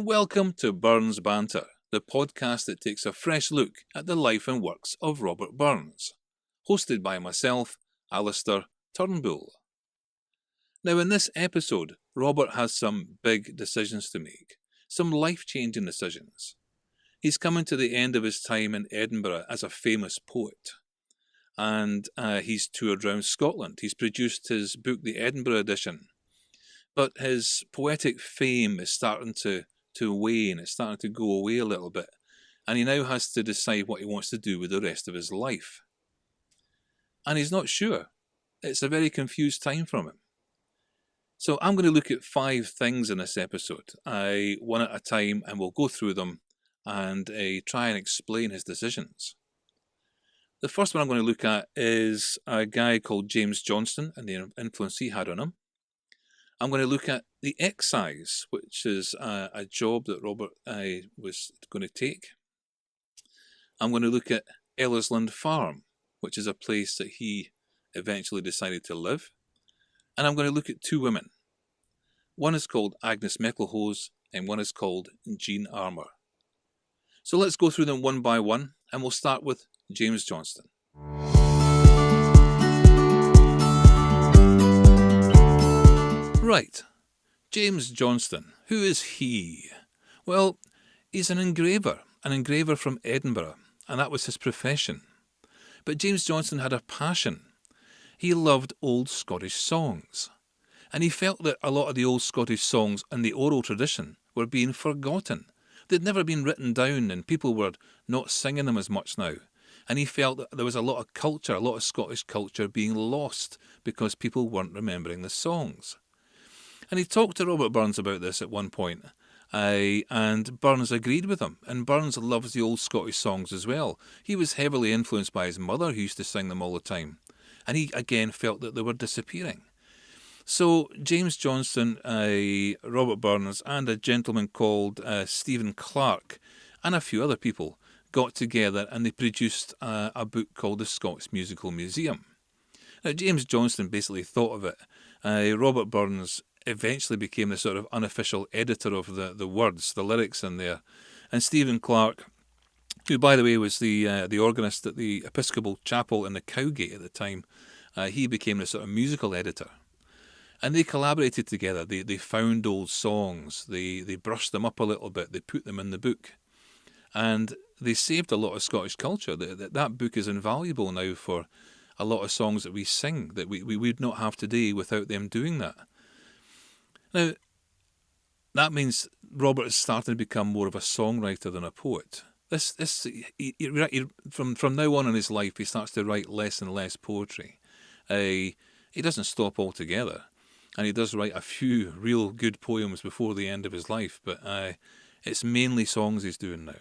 Welcome to Burns Banter, the podcast that takes a fresh look at the life and works of Robert Burns, hosted by myself, Alistair Turnbull. Now in this episode, Robert has some big decisions to make, some life-changing decisions. He's coming to the end of his time in Edinburgh as a famous poet, and he's toured around Scotland. He's produced his book, the Edinburgh edition, but his poetic fame is starting to wane, it's starting to go away a little bit, and he now has to decide what he wants to do with the rest of his life. And he's not sure. It's a very confused time from him. So I'm going to look at 5 things in this episode, one at a time, and we'll go through them and try and explain his decisions. The first one I'm going to look at is a guy called James Johnston and the influence he had on him. I'm going to look at the Excise, which is a job that Robert was going to take. I'm going to look at Ellisland Farm, which is a place that he eventually decided to live. And I'm going to look at 2 women. One is called Agnes Maclehose and one is called Jean Armour. So let's go through them one by one, and we'll start with James Johnston. Right, James Johnston. Who is he? Well, he's an engraver from Edinburgh, and that was his profession. But James Johnston had a passion. He loved old Scottish songs, and he felt that a lot of the old Scottish songs in the oral tradition were being forgotten. They'd never been written down, and people were not singing them as much now. And he felt that there was a lot of culture, a lot of Scottish culture being lost because people weren't remembering the songs. And he talked to Robert Burns about this at one point, and Burns agreed with him. And Burns loves the old Scottish songs as well. He was heavily influenced by his mother, who used to sing them all the time. And he again felt that they were disappearing. So James Johnston, Robert Burns, and a gentleman called Stephen Clark, and a few other people got together and they produced a book called The Scots Musical Museum. Now, James Johnston basically thought of it. Robert Burns eventually became the sort of unofficial editor of the words, the lyrics in there. And Stephen Clark, who, by the way, was the organist at the Episcopal Chapel in the Cowgate at the time, he became the sort of musical editor. And they collaborated together. They found old songs, they brushed them up a little bit, they put them in the book. And they saved a lot of Scottish culture. That book is invaluable now for a lot of songs that we sing, that we would not have today without them doing that. Now, that means Robert is starting to become more of a songwriter than a poet. From now on in his life, he starts to write less and less poetry. He doesn't stop altogether, and he does write a few real good poems before the end of his life, but it's mainly songs he's doing now.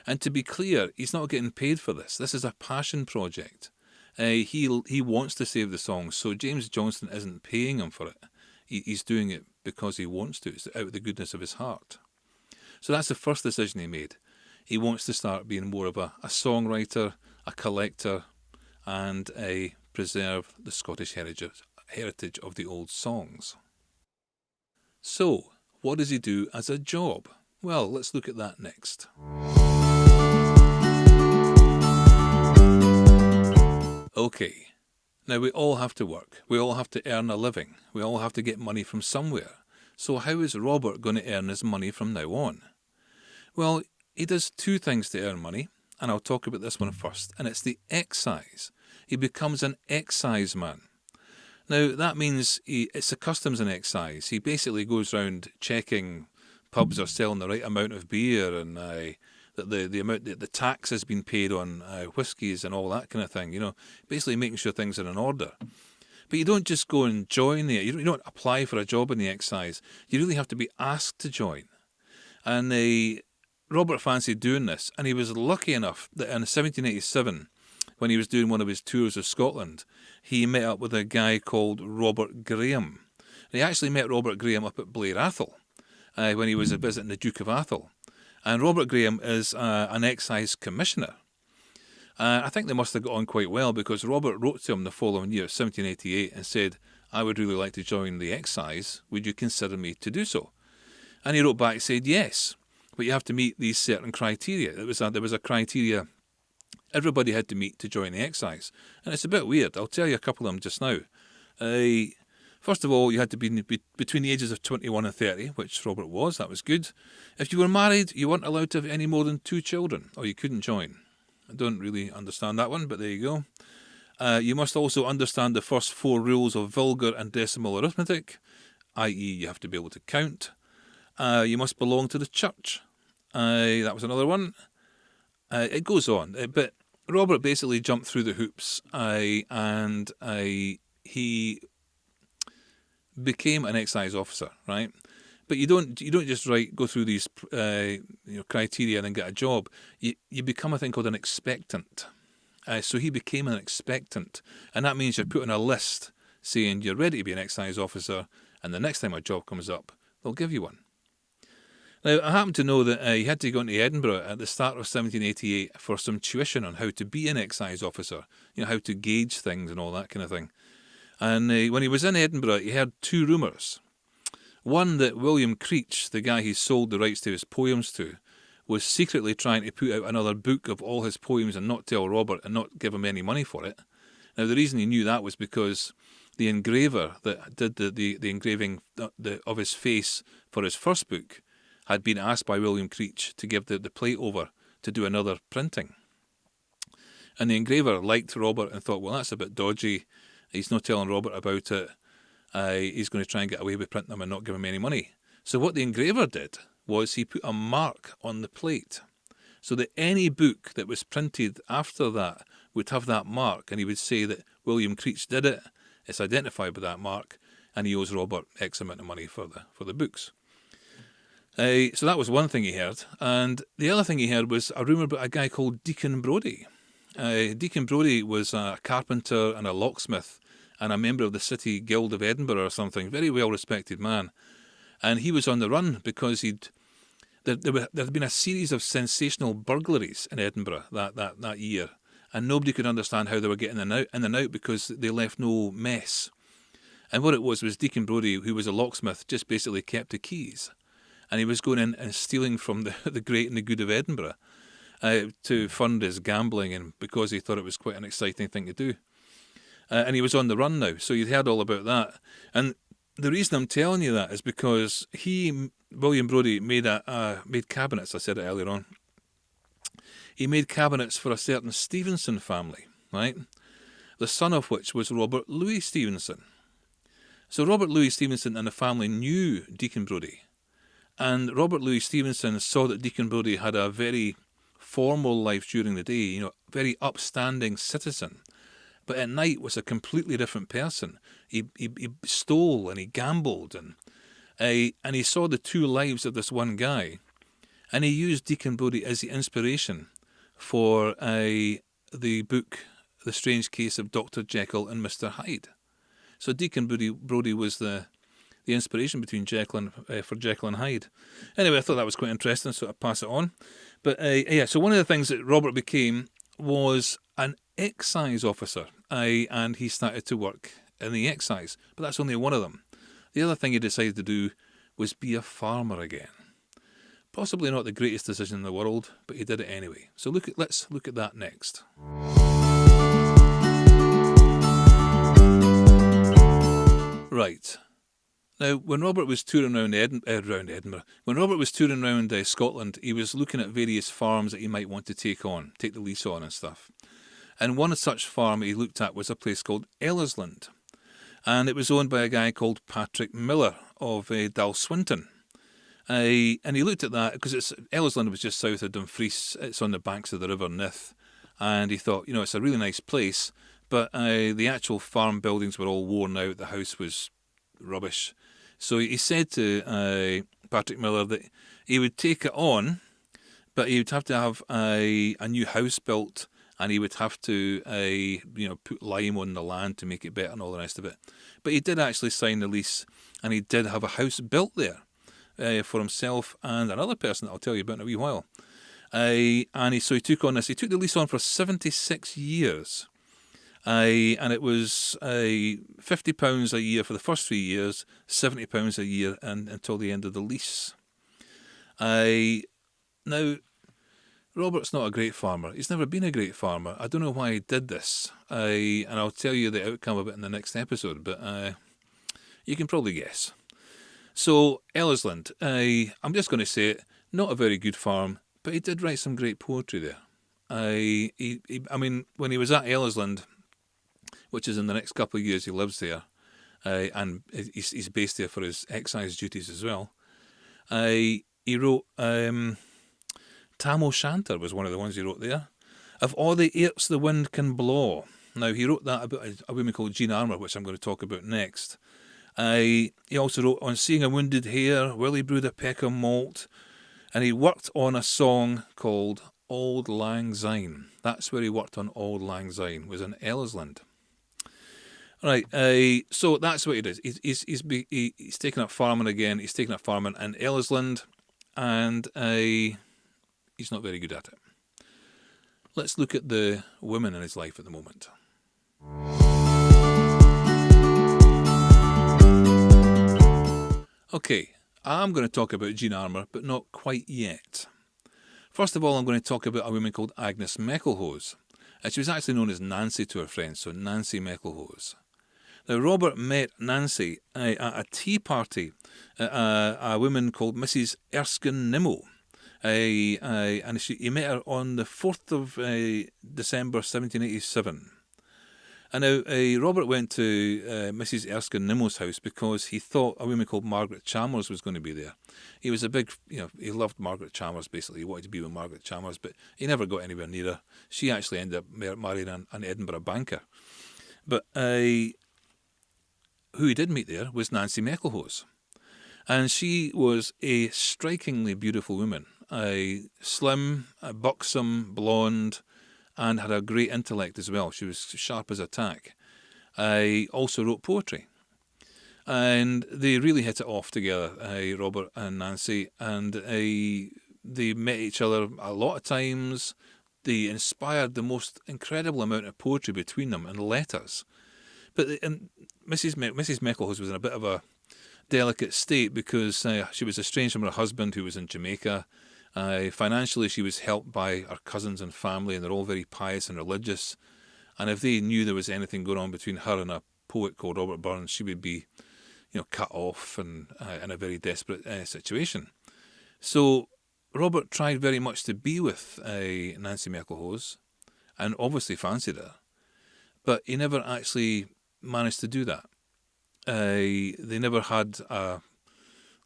And to be clear, he's not getting paid for this. This is a passion project. He wants to save the songs, so James Johnston isn't paying him for it. He's doing it because he wants to. It's out of the goodness of his heart. So that's the first decision he made. He wants to start being more of a songwriter, a collector, and preserve the Scottish heritage of the old songs. So, what does he do as a job? Well, let's look at that next. Okay. Now, we all have to work. We all have to earn a living. We all have to get money from somewhere. So how is Robert going to earn his money from now on? Well, he does 2 things to earn money, and I'll talk about this one first, and it's the excise. He becomes an excise man. Now, that means it's the customs and excise. He basically goes around checking pubs are selling the right amount of beer, and that the amount that the tax has been paid on whiskies and all that kind of thing, basically making sure things are in order. But you don't just go and join there. You don't apply for a job in the excise. You really have to be asked to join. And Robert fancied doing this, and he was lucky enough that in 1787, when he was doing one of his tours of Scotland, he met up with a guy called Robert Graham. He actually met Robert Graham up at Blair Athol when he was visiting the Duke of Athol. And Robert Graham is an excise commissioner. I think they must have got on quite well, because Robert wrote to him the following year, 1788, and said, "I would really like to join the excise. Would you consider me to do so?" And he wrote back and said, yes, but you have to meet these certain criteria. There was a criteria everybody had to meet to join the excise. And it's a bit weird. I'll tell you a couple of them just now. First of all, you had to be between the ages of 21 and 30, which Robert was. That was good. If you were married, you weren't allowed to have any more than 2 children, or you couldn't join. I don't really understand that one, but there you go. You must also understand the first 4 rules of vulgar and decimal arithmetic, i.e. you have to be able to count. You must belong to the church. That was another one. It goes on, but Robert basically jumped through the hoops, and he became an excise officer, right? But you don't just go through these criteria and then get a job. You become a thing called an expectant. So he became an expectant, and that means you're put on a list saying you're ready to be an excise officer, and the next time a job comes up, they'll give you one. Now, I happen to know that he had to go into Edinburgh at the start of 1788 for some tuition on how to be an excise officer, how to gauge things and all that kind of thing. And when he was in Edinburgh, he heard 2 rumours. One, that William Creech, the guy he sold the rights to his poems to, was secretly trying to put out another book of all his poems and not tell Robert and not give him any money for it. Now, the reason he knew that was because the engraver that did the engraving of his face for his first book had been asked by William Creech to give the plate over to do another printing. And the engraver liked Robert and thought, well, that's a bit dodgy. He's not telling Robert about it. He's going to try and get away with printing them and not give him any money. So what the engraver did was he put a mark on the plate so that any book that was printed after that would have that mark, and he would say that William Creech did it, it's identified by that mark, and he owes Robert X amount of money for the books. So that was one thing he heard. And the other thing he heard was a rumour about a guy called Deacon Brodie. Deacon Brodie was a carpenter and a locksmith and a member of the City Guild of Edinburgh or something, very well-respected man. And he was on the run because there had been a series of sensational burglaries in Edinburgh that year, and nobody could understand how they were getting in and out because they left no mess. And what it was Deacon Brodie, who was a locksmith, just basically kept the keys. And he was going in and stealing from the great and the good of Edinburgh to fund his gambling, and because he thought it was quite an exciting thing to do. And he was on the run now, so you'd heard all about that. And the reason I'm telling you that is because William Brodie, made cabinets. I said it earlier on. He made cabinets for a certain Stevenson family, right? The son of which was Robert Louis Stevenson. So Robert Louis Stevenson and the family knew Deacon Brodie. And Robert Louis Stevenson saw that Deacon Brodie had a very formal life during the day, very upstanding citizen. But at night was a completely different person. He stole and he gambled, and he saw the 2 lives of this one guy, and he used Deacon Brodie as the inspiration for the book The Strange Case of Dr. Jekyll and Mr. Hyde. So Deacon Brodie was the inspiration between for Jekyll and Hyde. Anyway, I thought that was quite interesting, so I pass it on. But so one of the things that Robert became was an excise officer, and he started to work in the excise. But that's only one of them. The other thing he decided to do was be a farmer again. Possibly not the greatest decision in the world, but he did it anyway. So let's look at that next. Right. Now, when Robert was touring around Edinburgh, when Robert was touring around Scotland, he was looking at various farms that he might want to take the lease on and stuff. And one such farm he looked at was a place called Ellisland. And it was owned by a guy called Patrick Miller of Dalswinton. And he looked at that because Ellisland was just south of Dumfries. It's on the banks of the River Nith. And he thought, it's a really nice place, but the actual farm buildings were all worn out. The house was rubbish. So he said to Patrick Miller that he would take it on, but he would have to have a new house built, and he would have to put lime on the land to make it better and all the rest of it. But he did actually sign the lease, and he did have a house built there for himself and another person that I'll tell you about in a wee while. So he took on this. He took the lease on for 76 years. And it was £50 a year for the first 3 years, £70 a year until the end of the lease. Now, Robert's not a great farmer. He's never been a great farmer. I don't know why he did this. And I'll tell you the outcome of it in the next episode, but you can probably guess. So, Ellisland, I'm just going to say it, not a very good farm, but he did write some great poetry there. I mean, when he was at Ellisland, which is in the next couple of years he lives there, and he's based there for his excise duties as well, he wrote... Tam O'Shanter was one of the ones he wrote there. Of all the airts the wind can blaw. Now, he wrote that about a woman called Jean Armour, which I'm going to talk about next. He also wrote on seeing a wounded hare, Willie brewed a peck of malt, and he worked on a song called Auld Lang Syne. That's where he worked on Auld Lang Syne, was in Ellisland. Right, so that's what he does. He's taken up farming again. He's taken up farming in Ellisland, and he's not very good at it. Let's look at the women in his life at the moment. Okay, I'm going to talk about Jean Armour, but not quite yet. First of all, I'm going to talk about a woman called Agnes Maclehose. She was actually known as Nancy to her friends, so Nancy Maclehose. Now, Robert met Nancy at a tea party at a woman called Mrs. Erskine Nimmo. And he met her on the 4th of December 1787. And now Robert went to Mrs. Erskine Nimmo's house because he thought a woman called Margaret Chalmers was going to be there. He was a big, he loved Margaret Chalmers, basically. He wanted to be with Margaret Chalmers, but he never got anywhere near her. She actually ended up marrying an Edinburgh banker. But who he did meet there was Nancy Maclehose. And she was a strikingly beautiful woman. Slim, buxom, blonde, and had a great intellect as well. She was sharp as a tack. Also wrote poetry. And they really hit it off together, Robert and Nancy. And they met each other a lot of times. They inspired the most incredible amount of poetry between them and letters. But Mrs. Maclehose was in a bit of a delicate state because she was estranged from her husband who was in Jamaica. Financially, she was helped by her cousins and family, and they're all very pious and religious. And if they knew there was anything going on between her and a poet called Robert Burns, she would be, cut off and in a very desperate situation. So Robert tried very much to be with Nancy Maclehose, and obviously fancied her, but he never actually managed to do that. They never had a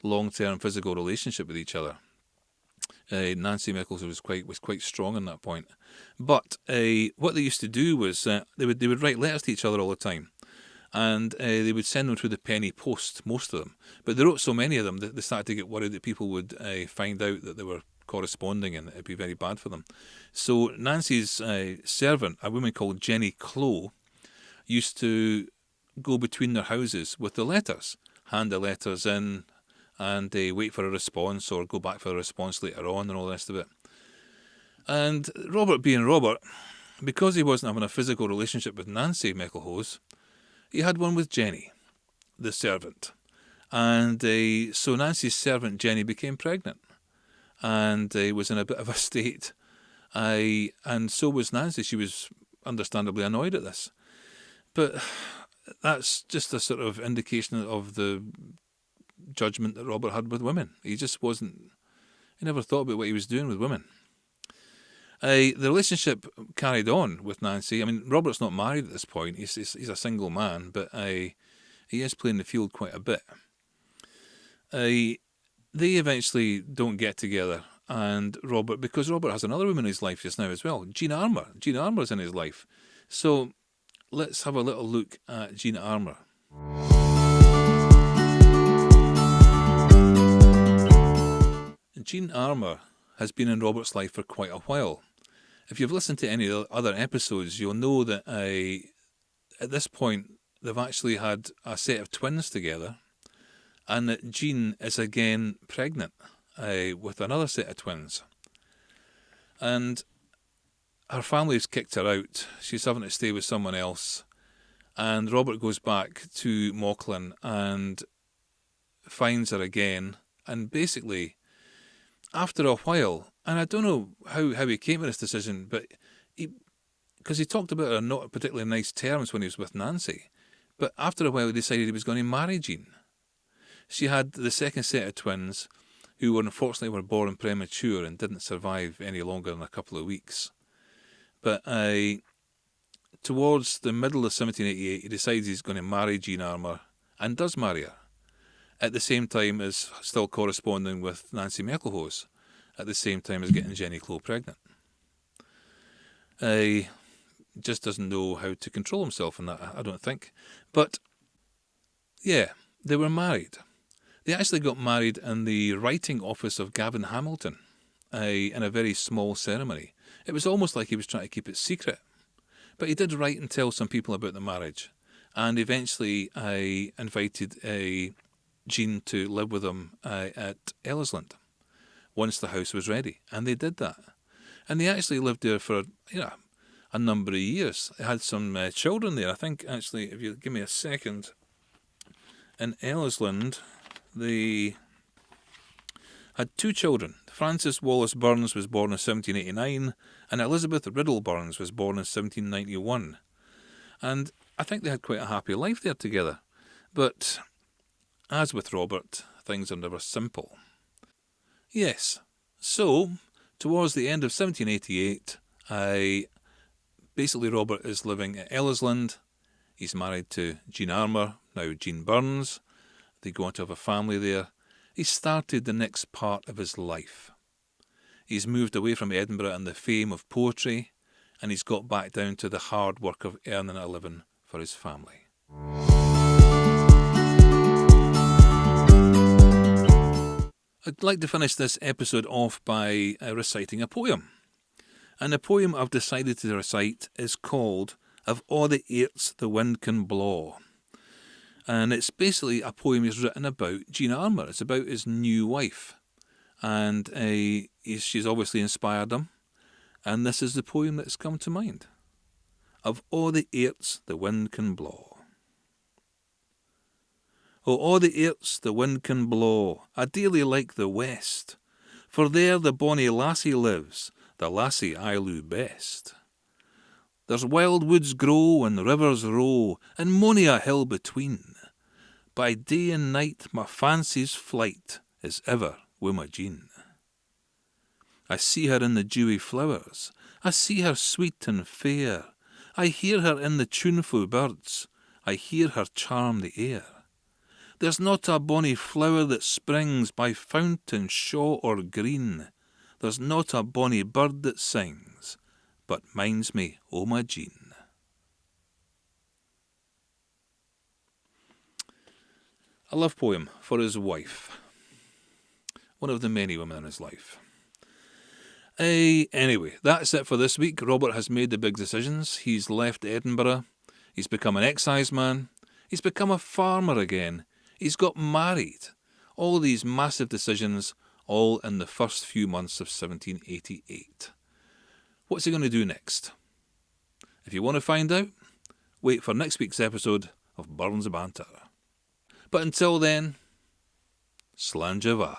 long-term physical relationship with each other. Nancy Maclehose was quite strong on that point. But what they used to do was they would write letters to each other all the time, and they would send them through the penny post, most of them. But they wrote so many of them that they started to get worried that people would find out that they were corresponding, and it'd be very bad for them. So Nancy's servant, a woman called Jenny Clow, used to go between their houses with the letters, hand the letters in, and wait for a response or go back for a response later on and all the rest of it. And Robert being Robert, because he wasn't having a physical relationship with Nancy Maclehose, he had one with Jenny, the servant. And so Nancy's servant Jenny became pregnant and was in a bit of a state. And so was Nancy. She was understandably annoyed at this. But that's just a sort of indication of the judgment that Robert had with women. He never thought about what he was doing with women. The relationship carried on with Nancy. I mean, Robert's not married at this point. He's a single man, but he is playing the field quite a bit. They eventually don't get together, and because Robert has another woman in his life just now as well, Jean Armour. Jean Armour's in his life. So let's have a little look at Jean Armour. Jean Armour has been in Robert's life for quite a while. If you've listened to any other episodes, you'll know that at this point they've actually had a set of twins together, and that Jean is again pregnant with another set of twins. And her family's kicked her out. She's having to stay with someone else. And Robert goes back to Maclehose and finds her again. And basically, after a while, and I don't know how he came to this decision, but because he talked about her not particularly nice terms when he was with Nancy, but after a while he decided he was going to marry Jean. She had the second set of twins, who were unfortunately were born premature and didn't survive any longer than a couple of weeks. But towards the middle of 1788, he decides he's going to marry Jean Armour, and does marry her, at the same time as still corresponding with Nancy Maclehose, at the same time as getting Jenny Clow pregnant. He just doesn't know how to control himself in that, I don't think. But, yeah, they were married. They actually got married in the writing office of Gavin Hamilton, in a very small ceremony. It was almost like he was trying to keep it secret. But he did write and tell some people about the marriage. And eventually invited Jean to live with him at Ellisland once the house was ready. And they did that. And they actually lived there for, a number of years. They had some children there. I think, actually, if you give me a second, in Ellisland, they had 2 children. Frances Wallace Burns was born in 1789, and Elizabeth Riddle Burns was born in 1791. And I think they had quite a happy life there together. But, as with Robert, things are never simple. Yes, so, towards the end of 1788, basically Robert is living at Ellisland. He's married to Jean Armour, now Jean Burns. They go on to have a family there. He started the next part of his life. He's moved away from Edinburgh and the fame of poetry, and he's got back down to the hard work of earning a living for his family. I'd like to finish this episode off by reciting a poem. And the poem I've decided to recite is called Of All the Airts the Wind Can Blaw. And it's basically a poem he's written about Jean Armour. It's about his new wife. And she's obviously inspired him. And this is the poem that's come to mind. Of all the airts the wind can blaw. O all the airts the wind can blaw, I dearly like the west, for there the bonny lassie lives, the lassie I loo best. There's wild woods grow and rivers row, and mony a hill between. By day and night my fancy's flight is ever wi' my Jean. I see her in the dewy flowers, I see her sweet and fair, I hear her in the tuneful birds, I hear her charm the air. There's not a bonny flower that springs by fountain, shaw, or green, there's not a bonny bird that sings, but minds me o' my Jean. A love poem for his wife. One of the many women in his life. Anyway, that's it for this week. Robert has made the big decisions. He's left Edinburgh. He's become an excise man. He's become a farmer again. He's got married. All these massive decisions, all in the first few months of 1788. What's he going to do next? If you want to find out, wait for next week's episode of Burns Banter. But until then, Slán Java.